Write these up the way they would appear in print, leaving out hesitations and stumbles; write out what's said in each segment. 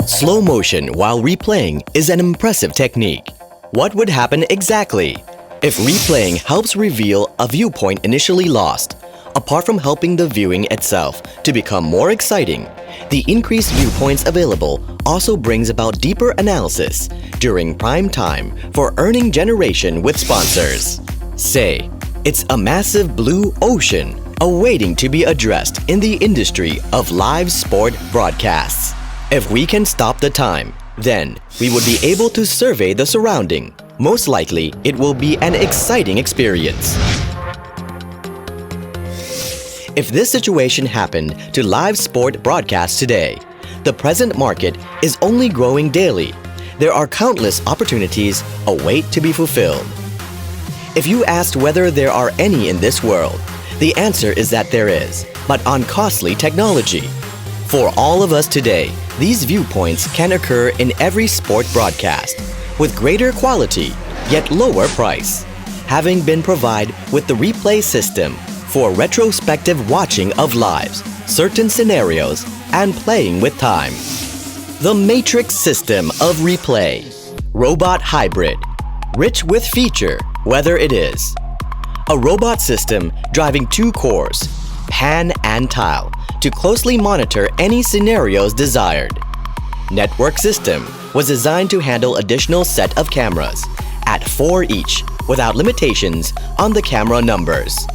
Slow motion while replaying is an impressive technique. What would happen exactly if replaying helps reveal a viewpoint initially lost? Apart from helping the viewing itself to become more exciting, the increased viewpoints available also brings about deeper analysis during prime time for earning generation with sponsors. Say, it's a massive blue ocean awaiting to be addressed in the industry of live sport broadcasts. If we can stop the time, then we would be able to survey the surrounding. Most likely, it will be an exciting experience. If this situation happened to live sport broadcasts today, the present market is only growing daily. There are countless opportunities await to be fulfilled. If you asked whether there are any in this world, the answer is that there is, but on costly technology. For all of us today, these viewpoints can occur in every sport broadcast, with greater quality, yet lower price, having been provided with the replay system for retrospective watching of lives, certain scenarios, and playing with time. The matrix system of replay, robot hybrid, rich with feature, whether it is a robot system driving two cores, pan and tile, to closely monitor any scenarios desired. Network system was designed to handle additional set of cameras, at 4 each, without limitations on the camera numbers.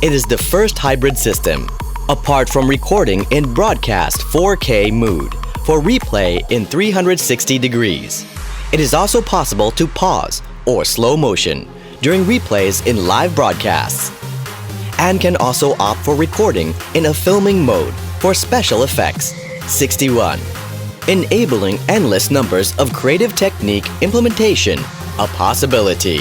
It is the first hybrid system, apart from recording in broadcast 4K mood for replay in 360 degrees. It is also possible to pause or slow motion during replays in live broadcasts, and can also opt for recording in a filming mode for special effects. 61. Enabling endless numbers of creative technique implementation, a possibility.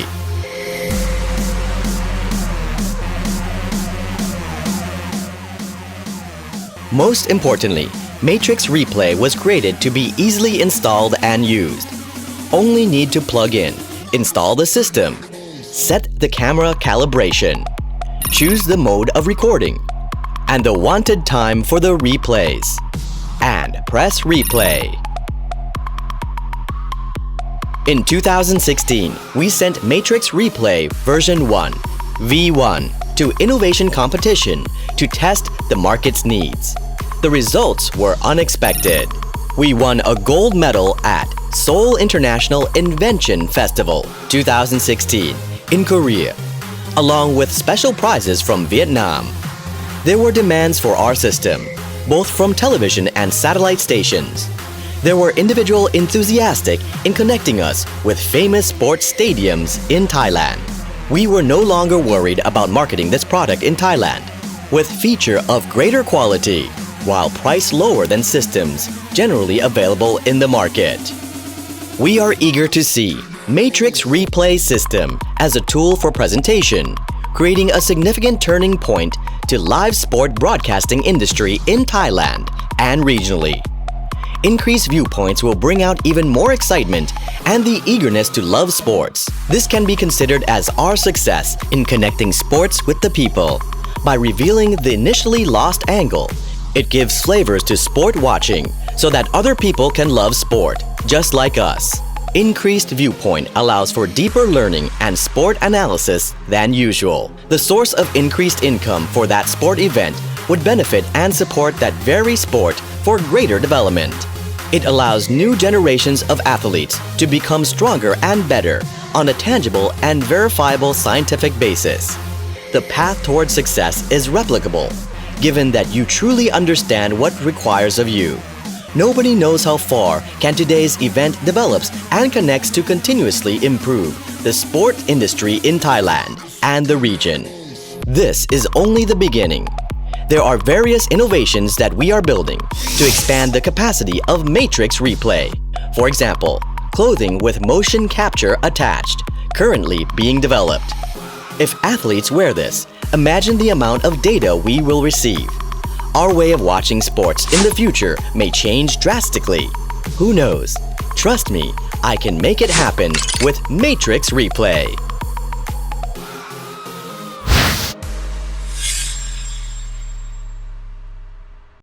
Most importantly, Matrix Replay was created to be easily installed and used. Only need to plug in, install the system, set the camera calibration, choose the mode of recording, and the wanted time for the replays, and press replay. In 2016, we sent Matrix Replay version 1, V1, to innovation competition to test the market's needs. The results were unexpected. We won a gold medal at Seoul International Invention Festival 2016 in Korea, along with special prizes from Vietnam. There were demands for our system, both from television and satellite stations. There were individuals enthusiastic in connecting us with famous sports stadiums in Thailand. We were no longer worried about marketing this product in Thailand, with feature of greater quality, while price lower than systems generally available in the market. We are eager to see Matrix Replay System as a tool for presentation, creating a significant turning point to live sport broadcasting industry in Thailand and regionally. Increased viewpoints will bring out even more excitement and the eagerness to love sports. This can be considered as our success in connecting sports with the people. By revealing the initially lost angle, it gives flavors to sport watching so that other people can love sport, just like us. Increased viewpoint allows for deeper learning and sport analysis than usual. The source of increased income for that sport event would benefit and support that very sport for greater development. It allows new generations of athletes to become stronger and better on a tangible and verifiable scientific basis. The path towards success is replicable, given that you truly understand what it requires of you. Nobody knows how far can today's event develops and connects to continuously improve the sport industry in Thailand and the region. This is only the beginning. There are various innovations that we are building to expand the capacity of Matrix Replay. For example, clothing with motion capture attached, currently being developed. If athletes wear this, imagine the amount of data we will receive. Our way of watching sports in the future may change drastically. Who knows? Trust me, I can make it happen with Matrix Replay.